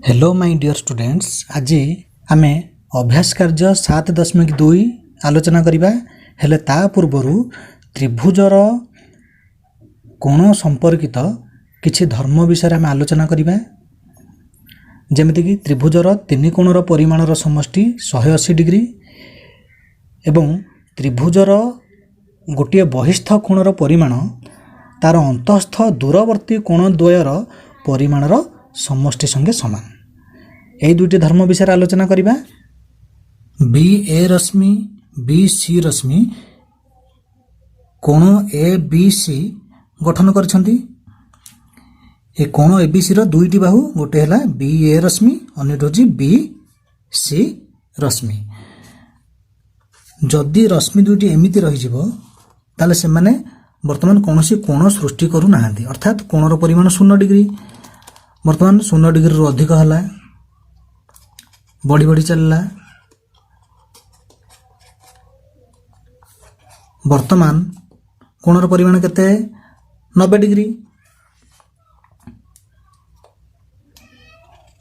Hello my dear students, आज आम अभ्यास कार्य 7.2 आलोचना करवा। हेले ता पूर्वर त्रिभुजर कोण संपर्कित किछि धर्म विषय आम आलोचना करवा। जमितिक त्रिभुजर तीन कोणर परिमाणर समष्टि 180 डिग्री एवं त्रिभुजर गोटे बहिस्थ कोणर परिमाण तार अंतस्थ दूरवर्ती कोण द्वयर परिमाणर समष्टि संगे समान। यही दुईटी धर्म विषय आलोचना करवा। बी ए रश्मि बी सी रश्मि कोण ए बी सी गठन करछंती। ए कोण ए बी सी रो दुईटी बाहु, गोटे हला बी ए रश्मि अन्यटी होची बी सी रश्मि। जदि रश्मि दुईटी एमिति रही जिवो ताले से माने वर्तमान कोनोसी कोण सृष्टि करू नाहांती, अर्थात कोणर परिमाण 0 डिग्री। वर्तमान 0 डिग्री रो अधिक हला, बढ़ी बढ़ी चलला। वर्तमान कोणर परिमाण केते 90 डिग्री।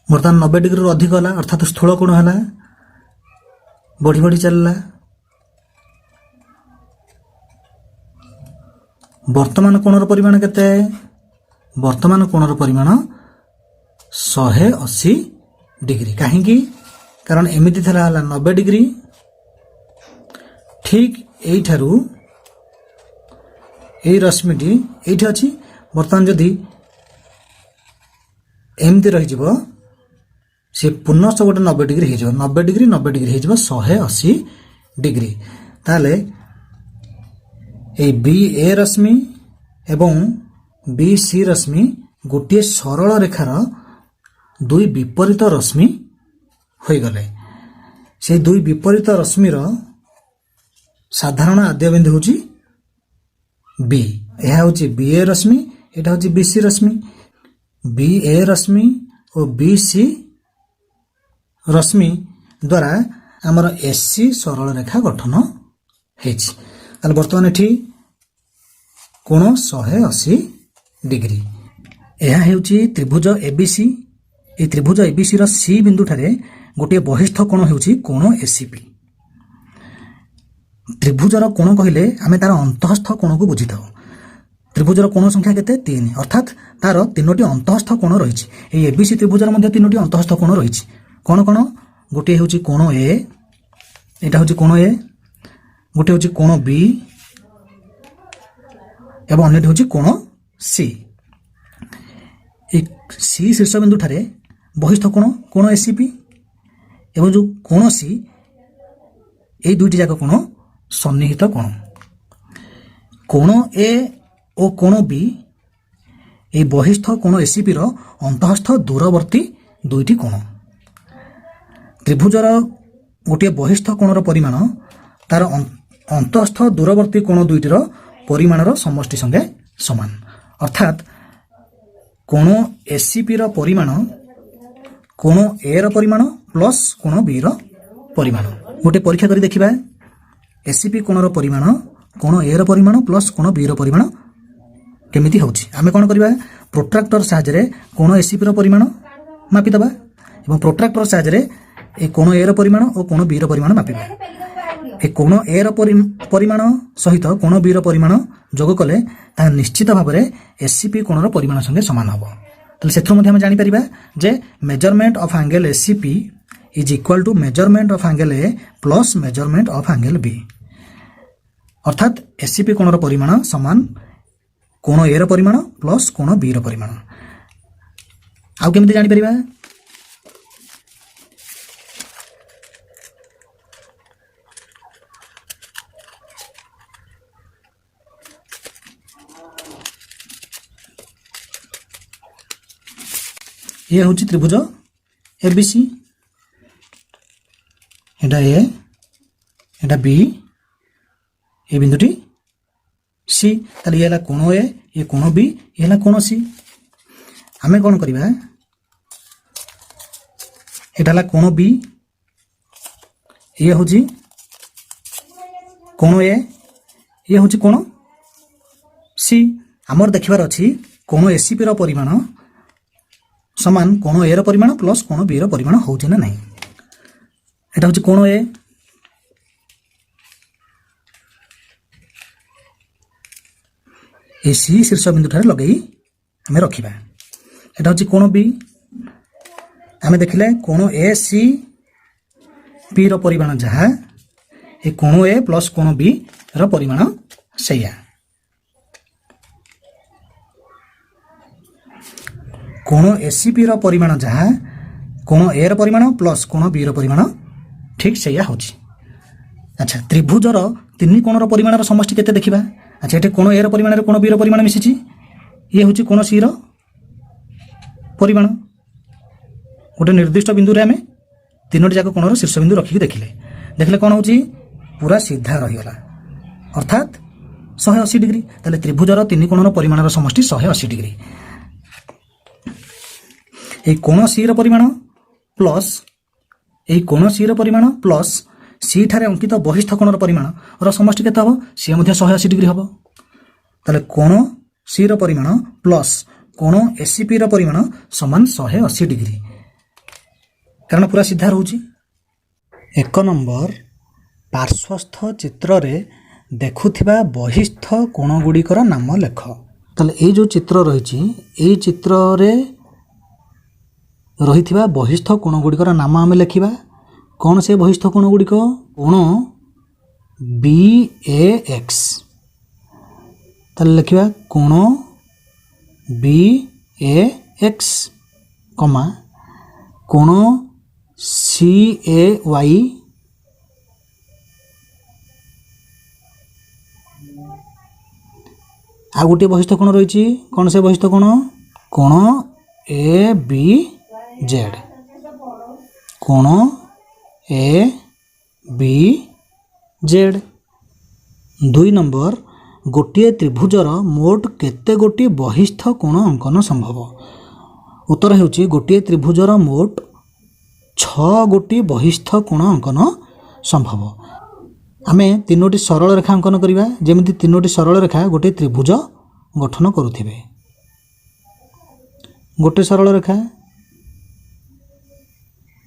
वर्तमान 90 डिग्री रो अधिक हला, अर्थात स्थूल कोण हला, बढ़ी बढ़ी चलला। वर्तमान कोणर परिमाण केते? वर्तमान कोणर परिमाण 180 डिग्री। कहीं कारण एमिति थला हला 90 डिग्री। ठीक एई ठारू एई रश्मिटी एइठी अछि। वर्तमान जदि एमिति रही जिवो से पुनः गोटे 90 डिग्री हो, 90 डिग्री 90 डिग्री हो 180 डिग्री। ताले ए बी ए रश्मि एवं बी सी रश्मि गोटे सरल रेखार दुई विपरीत रश्मि हो गले। से दुई विपरीत रश्मिर साधारण आद्य बिंदु होची बी। यह होची बी ए रश्मि, एटा होची बी सी रश्मि। बी ए रश्मि और बी सी रश्मि द्वारा आमर एसी सरल रेखा गठन हेछि। ताले वर्तमान एठी कोण 180 डिग्री। यह हेउची त्रिभुज एबीसी। ए त्रिभुज एबीसी रो सी बिंदु ठारे गोटे बहिस्थ कोण हेउची कोण एसीपी। त्रिभुजर कोण कहिले आमे तार अंतःस्थ कोण को बुझिथाउ। त्रिभुजर कोण संख्या केते 3, अर्थात तार तीनोटी अंतःस्थ कोण रहिछि। ए एबीसी त्रिभुजर मध्ये तीनोटी अंतःस्थ कोण रहिछि। कोण कोण? गोटे हेउची कोण ए, एटा होची कोण ए, गोटे होची कोण बी एवं अन्यटी होची कोण सी। एक सी शीर्ष बिंदु ठारे बहिस्थ कोण कोण एसीपी एवं जो कोण सी, ए दुईटी जाक कोण सन्निहित कोण। कोण ए और कोण बी ए बहिस्थ कोण एसीपी रो अंतःस्थ दूरवर्ती दुईटी कोण। त्रिभुजर गोटे बहिस्थ कोणर परिमाण तार अंतःस्थ दूरवर्ती कोण दुईटीर परिमाणर समष्टि संगे समान। अर्थात कोण एसीपी रो परिमाण कोण ए रो परिमाण प्लस कोण बी रो परिमाण। गोटे परीक्षा करी देखिबा। एसीपी कोणर परिमाण कोण ए रो परिमाण प्लस कोण बी रो परिमाण केमिति होछि। आमे कोन करबा? प्रोट्रैक्टर सहायरे कोण एसीपी रो परिमाण मापि दबा एवं प्रोट्रैक्टर सहायरे ए कोण ए रो परिमाण और कोण बी रो परिमाण मापिबा। ए कोण ए रो परिमाण सहित कोण बी रो परिमाण जोग कले ता निश्चित भाव में एसीपी कोणर परिमाण संगे समान हबो। तले सेथरो मध्ये हम जानि परिबा जे measurement of angle ACP is equal to measurement of angle A plus measurement of angle B. अर्थात एसीपी कोणर परिमाण समान कोण ए रो परिमाण प्लस कोण बी रो परिमाण। आउ केमिति जानि परिबा? ये होची त्रिभुज एबीसी। एटा ए, एटा बी, ए बिंदुटी सी। ताले ये हला कोण ए, ये कोण बी, ये हला कोण सी। आमे कोन करिबा? एटा हला कोण बी, ये होची कोण ए, ये होची कोण सी। हमर देखिबार अछि कोण एसीपी रो परिमाण समान कोण ए ର ପରିମାଣ ପ୍ଲସ୍ କୋଣ b ର ପରିମାଣ ହେଉଛି ନା ନାହିଁ। ଏଟା ହେଉଛି କୋଣ ଏ। ଏ ସି ଶୀର୍ଷ ବିନ୍ଦୁଠାରେ ଲଗେଇ ଆମେ ରଖିବା। ଏଟା ହେଉଛି କୋଣ ବି। ଆମେ ଦେଖିଲେ କୋଣ ଏ ସି ପି ର ପରିମାଣ ଯାହା, ଏ କୋଣ ଏ ପ୍ଲସ୍ କୋଣ ବି ର ପରିମାଣ ସେଇଆ। कोण एसीपी ର परिमाण जहाँ कोण ए ର परिमाण प्लस कोण बी ର परिमाण ठीक से होची। अच्छा त्रिभुजर तीन कोणर परिमाण समष्टि केते देखिबा। अच्छा एटे कोण ए ର परिमाण कोण बी ର परिमाण मिसिची, ये होची कोण सी ର परिमाण। गोटे निर्दिष्ट बिंदु रे हमें तीनोटी जाक कोणर शीर्ष बिंदु रखिक देखिले देखिले कोण होची पूरा सीधा रहीगला अर्थात 180 डिग्री। ताले त्रिभुजर तीन कोणर परिमाणर समष्टि 180 डिग्री। এই কোণ সি ର ପରିମାଣ ପ୍ଲସ୍ এই କୋଣ ସି ର ପରିମାଣ ପ୍ଲସ୍ ସି ଠାରେ ଅଙ୍କିତ ବହିଷ୍ଠ କୋଣର ପରିମାଣ ର ସମଷ୍ଟି କେତେ ହେବ? ସିଏ ମଧ୍ୟ 180 ଡିଗ୍ରୀ ହେବ। ତାହେଲେ କୋଣ ସି ର ପରିମାଣ ପ୍ଲସ୍ କୋଣ ଏସିପି ର ପରିମାଣ ସମାନ 180 ଡିଗ୍ରୀ, କାରଣ ପୁରା ସିଧା ରହୁଛି। 1 ନମ୍ବର ପାର୍ଶ୍ୱସ୍ଥ ଚିତ୍ରରେ ଦେଖୁଥିବା ବହିଷ୍ଠ କୋଣ ଗୁଡ଼ିକର ନାମ ଲେଖ। ତାହେଲେ ଏଇ ଯେଉଁ ଚିତ୍ର ରହିଛି ଏଇ ଚିତ୍ରରେ ରହିଥିବା ବହିଷ୍ଠ କୋଣ ଗୁଡ଼ିକର ନାମ ଆମେ ଲେଖିବା। କ'ଣ ସେ ବହିଷ୍ଠ କୋଣ ଗୁଡ଼ିକ? କୋଣ ବି ଏ ଏକ୍ସ। ତାହେଲେ ଲେଖିବା କୋଣ ବି ଏ ଏକ୍ସ କମା କୋଣ ସି ଏ ୱାଇ ଆଉ ଗୋଟିଏ ବହିଷ୍ଠ କୋଣ ରହିଛି। କ'ଣ ସେ ବହିଷ୍ଠ କୋଣ? କୋଣ ଏ ବି जेड। कोण ए बी जेड। 2 नंबर गोटे त्रिभुजर मोट केते गोटी बहिष्ठ कोण अंकन संभव? उत्तर हेउची गोटे त्रिभुजर मोट 6 गोटी बहिष्ठ कोण अंकन संभव। आमे तीनोटी सरल रेखा अंकन करिबा। जेमिति तीनोटी सरल रेखा गोटे त्रिभुज गठन करुथिबे। गोटे सरल रेखा,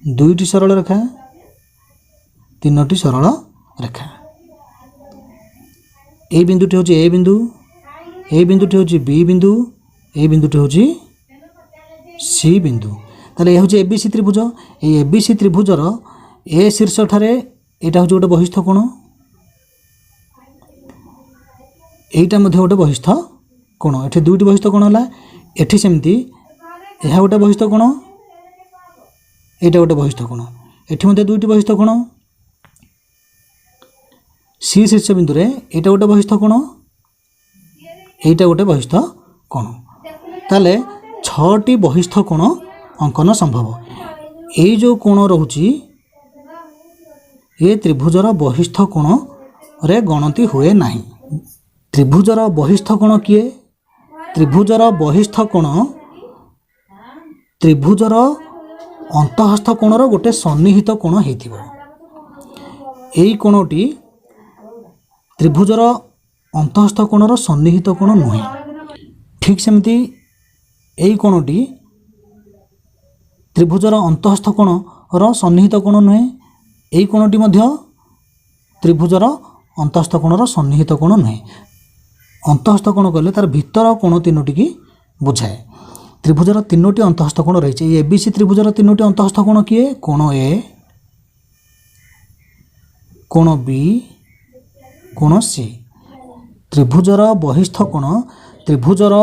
दुईटी सरल रेखा, तीनोटी सरल रेखा। ए बिंदुटी होची ए बिंदु, ए बिंदुटी होची बी बिंदु, ए बिंदुटी होची सी बिंदु। ताले ए होची एबीसी त्रिभुज। ए एबीसी त्रिभुजर ए शीर्ष ठारे एटा होची गोटे बहिष्ठ कोण, एटा मध्ये गोटे बहिष्ठ कोण। एठी दुईटी बहिष्ठ कोण हला, एठी सेमती एहा गोटे बहिष्ठ कोण, एटा गोटे बहिष्ठ कोण, एठी मध्ये दुईटी बहिष्ठ कोण। सी शीर्ष बिंदु रे एटा गोटे बहिष्ठ कोण, एटा गोटे बहिष्ठ कोण। ताले 6टी बहिष्ठ कोण अंकन संभव। एई जो कोण रहुची ए त्रिभुजर बहिष्ठ कोण रे गणति हुए नाही। त्रिभुजर बहिष्ठ कोण किए? त्रिभुजर बहिष्ठ कोण त्रिभुजर अंतःस्थ कोणर गोटे सन्निहित कोण हेतिबो। एई कोणटी त्रिभुजर अंतःस्थ कोणर सन्निहित कोण नुहे। ठीक सेमती एई कोणटी त्रिभुजर अंतःस्थ कोणर सन्निहित कोण नुहे। एई कोणटी मध्य त्रिभुजर अंतःस्थ कोणर सन्निहित कोण नुहे। अंतःस्थ कोण कहले तार भीतर कोण तीनोटी की बुझाए। त्रिभुजर तीनोटी अंतःस्थ कोण रही। एबीसी त्रिभुजर तीनोटी अंतःस्थ कोण किए? कोण ए, कोण बी, कोण सी। त्रिभुजर बहिष्ठ कोण त्रिभुजर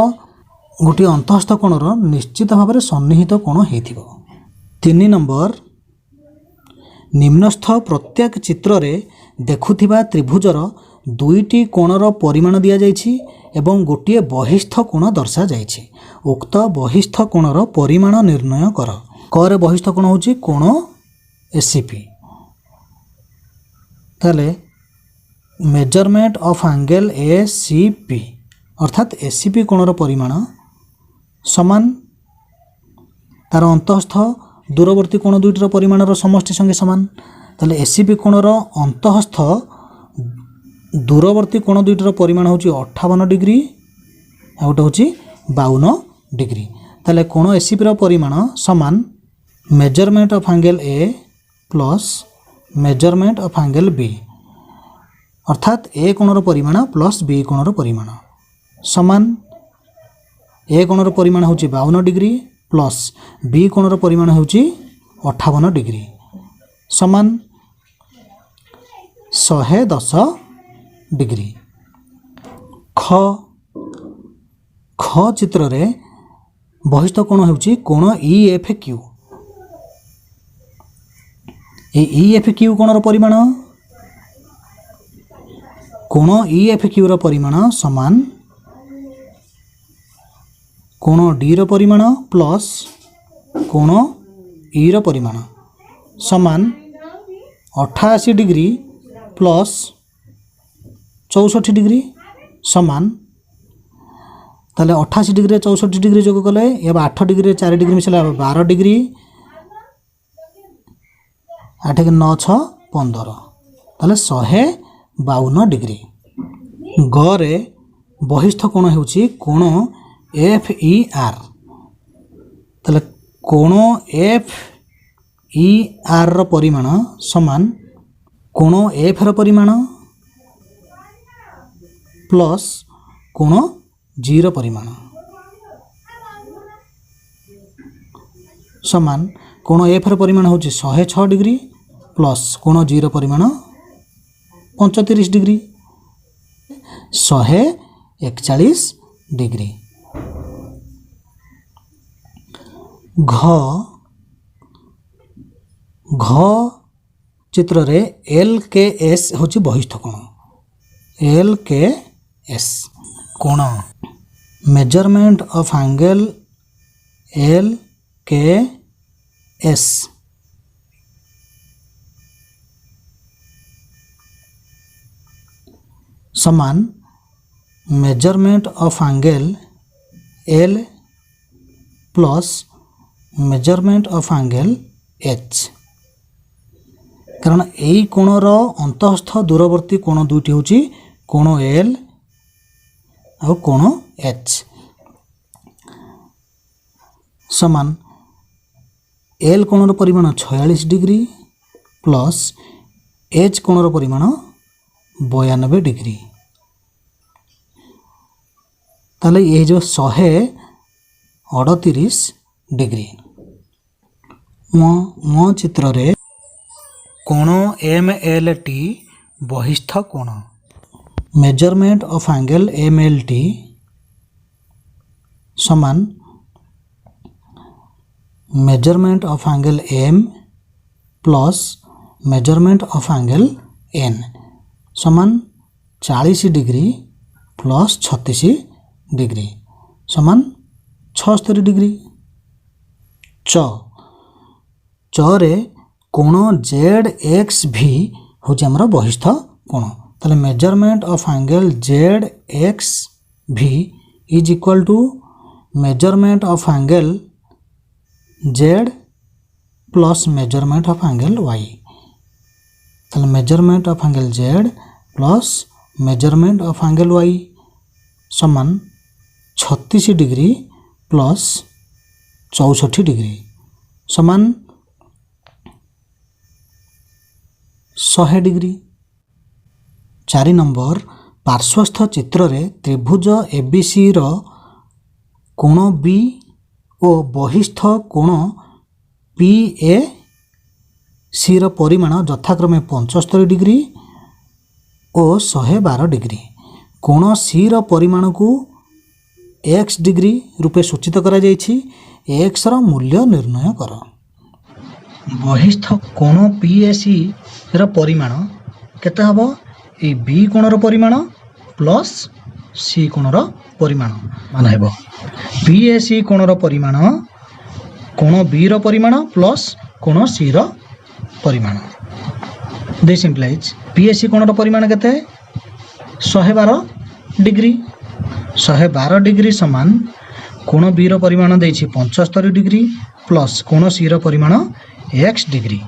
गोटे अंतःस्थ कोणर निश्चित भाव में सन्निहित कोण हेतिबो। 3 नंबर निम्नस्थ प्रत्येक चित्र रे देखुथिबा त्रिभुजर दुईटी कोणर परिमाण दिया जाइछि एवं गोटे बहिष्ठ कोण दर्शा जाइछि। उक्त बहिष्ठ कोणर परिमाण निर्णय कर। करे बहिष्ठ कोण होछि कोण एसीपी। ताले मेजरमेंट ऑफ एंगल एसीपी अर्थात एसीपी कोणर परिमाण समान तार अंतःस्थ दूरवर्ती कोण दुईटर परिमाणर समष्टि संगे समान। ताले एसीपी कोणर अंतःस्थ दूरवर्ती कोण दुईटर परिमाण होची 58 डिग्री आ गोटे होची 52 डिग्री। ताले कोण एसीपी परिमाण समान measurement of angle A plus measurement of angle B अर्थात ए कोणर परिमाण प्लस बी कोणर परिमाण समान ए कोणर परिमाण होची 52 डिग्री प्लस बी कोणर परिमाण होची 58 डिग्री समान 110 डिग्री। ख ख चित्र रे बहिस्थ कोण होची कोण EFQ ए EFQ कोणर परिमाण कोण EFQ रो परिमाण समान कोण D रो परिमाण प्लस कोण E रो परिमाण समान 88 डिग्री प्लस 64 डिग्री समान ताले 88 डिग्री 64 डिग्री जोग कले ये 8 डिग्री 4 डिग्री मिसला 12 डिग्री 8 के 9 6 15 ताले 152 डिग्री। ग रे बहिस्थ कोण होची कोण FER ताले कोण FER रो परिमाण समान कोण F रो परिमाण प्लस कोण G रो परिमाण समान कोण F रो परिमाण होची 106 डिग्री प्लस कोण G रो परिमाण 35 डिग्री 141 डिग्री। घ घ चित्र रे LKS होची बहिस्थ कोण LKS कोण मेजरमेंट ऑफ एंगल LKS समान measurement of angle L plus measurement of angle H कारण यही कोणर अंतस्थ दूरवर्ती कोण दुईटी होची कोण L और कोण H समान L कोणर परिमाण 46 डिग्री प्लस H कोणर परिमाण 92 डिग्री ताले ये जो 138 डिग्री। मो चित्र रे कोण MLT बहिस्थ कोण मेजरमेंट ऑफ एंगल MLT समान measurement of angle M plus measurement of angle N समान 40 डिग्री प्लस 36 डिग्री समान 76 डिग्री। च रे कोण ZXV होची हमर बहिस्थ कोण ताले measurement of angle ZXV is equal to measurement of angle Z plus measurement of angle Y ताले measurement of angle Z plus measurement of angle Y समान 36 डिग्री प्लस 64 डिग्री समान 100 डिग्री। 4 नंबर पार्श्वस्थ चित्र रे त्रिभुज ABC रो कोण B और बहिस्थ कोण PAC रो परिमाण यथाक्रमे 75 डिग्री और 112 डिग्री कोण C रो परिमाण को x डिग्री रूपे सूचित करा जायछि x रो मूल्य निर्णय कर। बहिस्थ कोण PAC रो परिमाण केते हबो ए B कोण रो परिमाण प्लस C कोण रो परिमाण मान हेबो PAC कोण रो परिमाण कोण B रो परिमाण प्लस कोण C रो परिमाण दिस इंप्लाइज PAC कोण रो परिमाण केते 112 डिग्री 112 डिग्री समान कोण B रो परिमाण देछि 75 डिग्री प्लस कोण C रो परिमाण x degree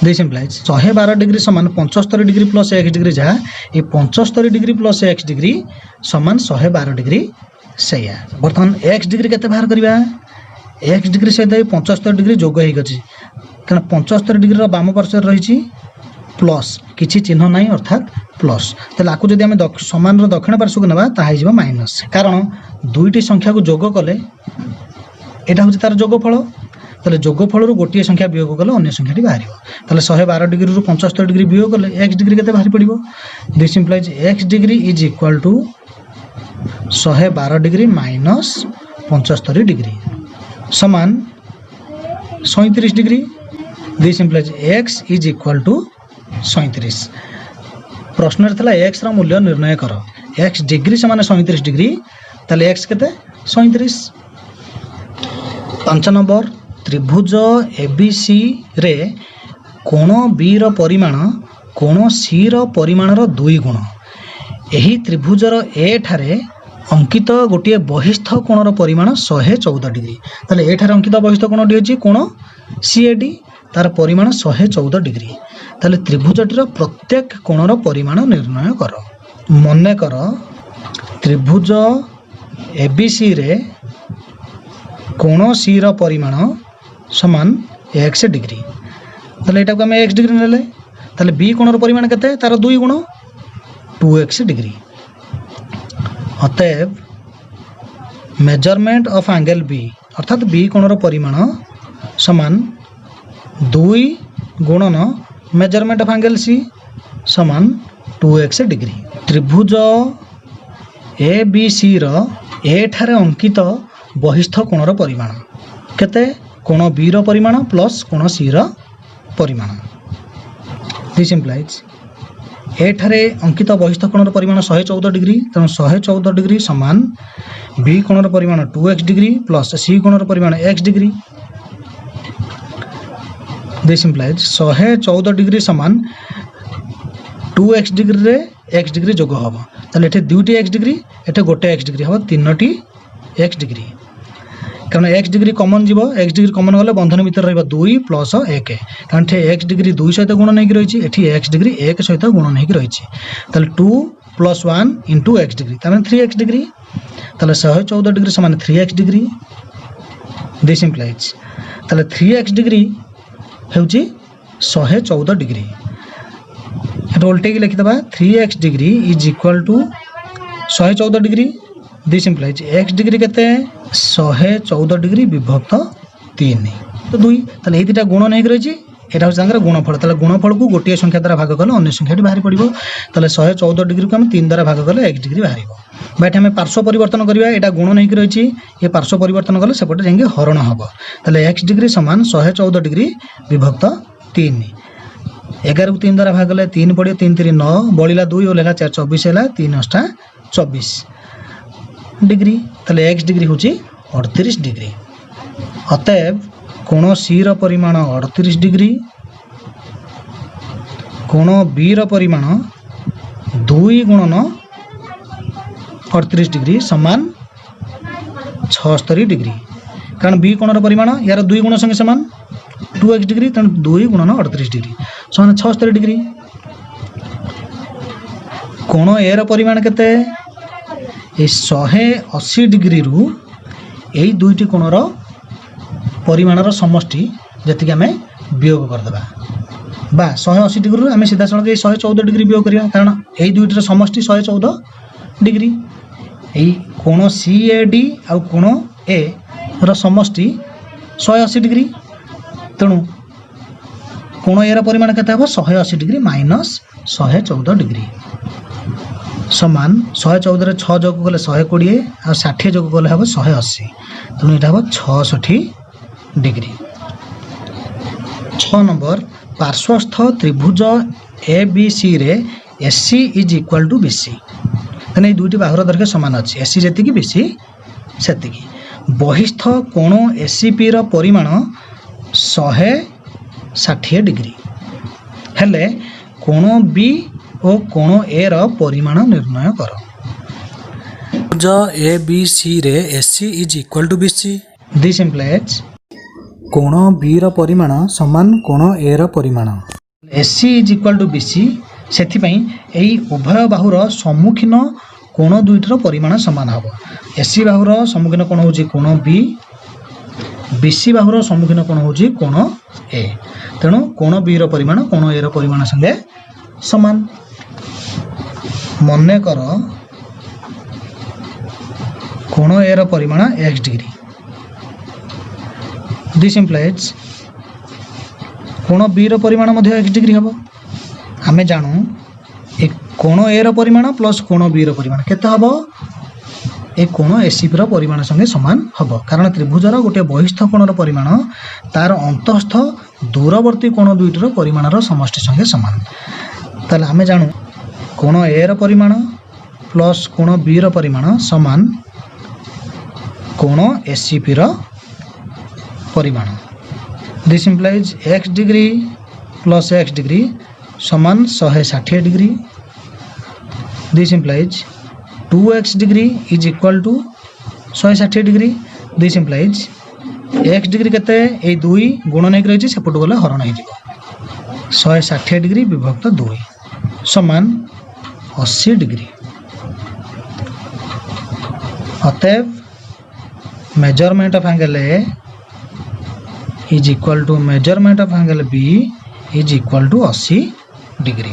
this implies 112 degree समान 75 डिग्री प्लस x डिग्री जहाँ ये 75 डिग्री प्लस x डिग्री समान 112 डिग्री ସେଇଆ बर्तमान x डिग्री केते बाहर करबा x डिग्री सहित 75 डिग्री जोग हेइ गछि कारण 75 डिग्री रो बाम पार्श्व रहिछि प्लस किछि चिन्ह नाही अर्थात प्लस तले आकु जदि हम समान रो दक्षिण पार्श्व को नेबा ता हेइ जिवो माइनस कारण दुईटी संख्या को जोग कले एटा होछि तार जोगफल तले जोगफल रु गोटिए संख्या वियोग कले अन्य संख्याटी बाहरिबो तले 112 डिग्री रु 75 डिग्री वियोग कले x डिग्री केते बाहरी पड़िबो this implies x degree is equal to 112 degree minus 75 degree समान 37 degree this implies x is equal to 37 प्रश्न थला x रा मूल्य निर्णय कर x डिग्री समान 37 डिग्री तले x केते 37 5 नंबर त्रिभुज एबीसी रे कोण बी रो परिमाण कोण सी रो परिमाण रो 2 गुण एही त्रिभुजर ए ठारे अंकित गोटे बहिस्थ कोणर परिमाण 114 डिग्री ताले ए ठारे अंकित बहिस्थ कोणटी अछि कोण सीएडी तार परिमाण 114 डिग्री ताले त्रिभुजटीर प्रत्येक कोणर परिमाण निर्णय कर मने कर त्रिभुज एबीसी रे कोण सी रो परिमाण समान x डिग्री ताले एटा को हम x डिग्री नेले ताले b कोणर परिमाण केते तार 2 गुण 2x डिग्री अतएव मेजरमेंट ऑफ एंगल b अर्थात b कोणर परिमाण समान 2 गुणन मेजरमेंट ऑफ एंगल c समान 2x डिग्री त्रिभुज ABC रो ए ठारे अंकित बहिस्थ कोणर परिमाण केते कोण बी रो परिमाण प्लस कोण सी रो परिमाण दिस इंप्लाइज ए ठारे अंकित बहिस्थ कोणर परिमाण 114 डिग्री तेणु 114 डिग्री समान बी कोणर परिमाण 2x डिग्री प्लस सी कोणर परिमाण x degree this implies 114 degree समान 2x डिग्री रे x डिग्री जोग हबो ताले एठे दुईटी x डिग्री एठे गोटे x डिग्री हबो तीनटी x डिग्री कारण x डिग्री कॉमन जीवो x डिग्री कॉमन गले बंधन भीतर रहबा 2 प्लस 1 कारण एठे x डिग्री 2 सहित गुण नै कि रहिछि एठी x डिग्री 1 सहित गुण नै कि रहिछि ताले 2 plus 1 into x degree Tame 3x degree ताले 114 डिग्री समान 3x डिग्री दिस इंप्लाइज ताले 3x डिग्री हेउछि 114 डिग्री उल्टे की लिखि दबा 3x degree is equal to 114 degree this implies x degree केते 114 डिग्री विभक्त 3 तो 2 ताले ए दुटा गुण नै रहिछि एटा हो संगे गुणफल ताले गुणफल को गोटिए संख्या द्वारा भाग कले अन्य संख्याटी बाहरी पड़िबो ताले 114 डिग्री को हम 3 द्वारा भाग कले x डिग्री बाहरिबो बैठ हम पार्श्व परिवर्तन करिया एटा गुण नै रहिछि ए पार्श्व परिवर्तन कले सेपटे जेंगे हरण हबो ताले x डिग्री समान 114 डिग्री विभक्त 3 11 को 3 द्वारा भाग कले 3 पड़े 3 3 9 बळिला 2 और लेखा 4 24 हैला 3 8 24 डिग्री ताले x डिग्री होची 38 डिग्री अतएव कोण सी रो परिमाण 38 डिग्री कोण बी रो परिमाण 2 गुणन 38 डिग्री समान 76 डिग्री कारण बी कोण रो परिमाण यार 2 गुण संगे समान 2x डिग्री तन 2 गुणन 38 डिग्री समान 76 डिग्री कोण ए रो परिमाण केते 180 डिग्री रु यही दुईटी कोणर परिमाणर समष्टि जति आम वियोग करदेबा बा 180 डिग्री रु आम सीधा सड़क 114 डिग्री वियोग करिया कारण यही दुईटर समष्टि 114 डिग्री यही कोण CAD आउ कोण ए रो समष्टि 180 डिग्री तेणु कोण ए रो परिमाण केते हबो 180 डिग्री माइनस 114 डिग्री समान 114 रे 6 जोग कले 120 आ 60 जोग कले हबो 180 तेणु एटा हबो 66 डिग्री 6 नंबर पार्श्वस्थ त्रिभुज ABC रे AC is equal to BC तने दुईटी बाहुर दैर्घ्य समान अछि AC जेति कि BC सेति कि बहिस्थ कोण ACP रो परिमाण 160 डिग्री हेले कोण B और कोण ए रो परिमाण निर्णय कर जो ABC रे AC is equal to BC this implies कोण B रो परिमाण समान कोण ए रो परिमाण AC is equal to BC सेथि पई एई उभय बाहुर सम्मुखीन कोण दुईटर परिमाण सामान हम एसी बाहुर सम्मुखीन कोण हो कोण बी बीसी बाहुर सम्मुखीन कोण हो कोण ए तेणु कोण बी परिमाण कोण ए परिमाण संगे समान मनकर कोण ए परिमाण x डिग्री दिस इम्प्लाइज कोण बी परिमाण x डिग्री हम आमे जानू ए कोण ए परिमाण प्लस कोण बी परिमाण केते हम ए कोण एसीपी परिमाण संगे समान हम कारण त्रिभुजर गोटे बहिस्थ कोणर परिमाण तार अंतस्थ दूरवर्ती कोण दुईटर परिमाणर समष्टि संगे समान ताले आमे जानू कोण ए परिमाण प्लस कोण बी परिमाण समान कोण एसीपी परिमाण this implies x degree plus x degree समान 160 degree this implies 2x degree is equal to 160 degree this implies x degree केते ए 2 गुण नहीं रही सेपट गले हरण हो 160 डिग्री विभक्त 2 समान 80 डिग्री अतएव measurement of angle A is equal to measurement of angle B is equal to 80 degree.